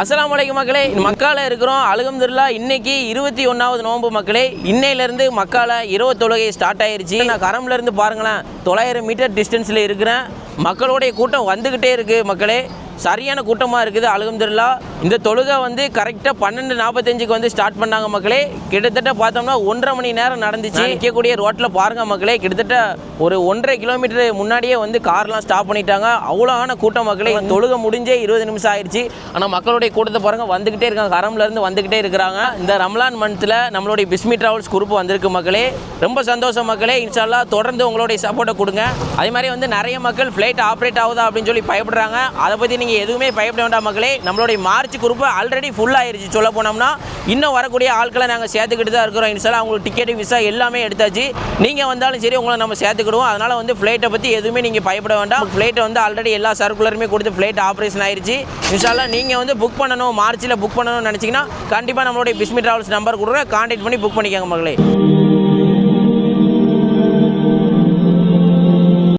அஸ்ஸலாமு அலைக்கும் மக்களே, மக்கால இருக்கிறோம். அல்ஹம்துலில்லாஹ் இன்னைக்கு 21வது நோன்பு மக்களே. இன்னையிலேருந்து மக்கால இரவு தொழுகை ஸ்டார்ட் ஆயிருச்சு. நான் கரம்ல இருந்து பாருங்களேன், 900 மீட்டர் டிஸ்டன்ஸில் இருக்கிறேன். மக்களுடைய கூட்டம் வந்துக்கிட்டே இருக்குது மக்களே. சரியான கூட்டமாக இருக்குது. அல்ஹம்துலில்லாஹ் இந்த தொழுகை வந்து கரெக்டாக 12:45க்கு வந்து ஸ்டார்ட் பண்ணாங்க மக்களே. கிட்டத்தட்ட பார்த்தோம்னா 1.5 மணி நேரம் நடந்துச்சு. நிற்கக்கூடிய ரோட்டில் பாருங்கள் மக்களே, கிட்டத்தட்ட ஒரு 1.5 கிலோமீட்டர் முன்னாடியே வந்து கார்லாம் ஸ்டாப் பண்ணிட்டாங்க. அவ்வளோயான கூட்டம் மக்களே. தொழுகை முடிஞ்சே 20 நிமிஷம் ஆயிடுச்சு. ஆனால் மக்களுடைய கூட்டத்தை பாருங்கள், வந்துக்கிட்டே இருக்காங்க. ஹரம்லேருந்து வந்துக்கிட்டே இருக்கிறாங்க. இந்த ரமலான் மந்த்தில் நம்மளுடைய பிஸ்மி டிராவல்ஸ் குரூப் வந்திருக்கு மக்களே. ரொம்ப சந்தோஷம் மக்களே. இன்ஷா அல்லாஹ் தொடர்ந்து உங்களுடைய சப்போர்ட்டை கொடுங்க. அதே மாதிரி வந்து நிறைய மக்கள் ஃப்ளைட் ஆப்ரேட் ஆகுதா அப்படின்னு சொல்லி பயப்படுறாங்க. அதை பற்றி நீங்கள் எதுவுமே பயப்பட வேண்டாம் மக்களே. நம்மளுடைய மார்ச் குரூப் ஆல்ரெடி ஃபுல் ஆயிருச்சு. சொல்ல போனோம்னா இன்னும் வரக்கூடிய ஆட்களை நாங்கள் சேர்த்துக்கிட்டு தான் இருக்கிறோம். இன்ஷா அல்லாஹ் உங்களுக்கு டிக்கெட்டு விசா எல்லாமே எடுத்தாச்சு. நீங்கள் வந்தாலும் சரி உங்களை நம்ம சேர்த்துக்கிடுவோம். அதனால் வந்து ஃப்ளைட்டை பற்றி எதுவுமே நீங்கள் பயப்பட வேண்டாம். ஃப்ளைட்டை வந்து ஆல்ரெடி எல்லா சர்க்குலருமே கொடுத்து ஃப்ளைட் ஆப்ரேஷன் ஆயிருச்சு. இன்ஷா அல்லாஹ் நீங்கள் வந்து புக் பண்ணணும், மார்ச்சில் புக் பண்ணணும்னு நினச்சிங்கன்னா கண்டிப்பாக நம்மளுடைய பிஸ்மி டிராவல்ஸ் நம்பர் கொடுக்குறேன், கான்டாக்ட் பண்ணி புக் பண்ணிக்கோங்க மக்களே.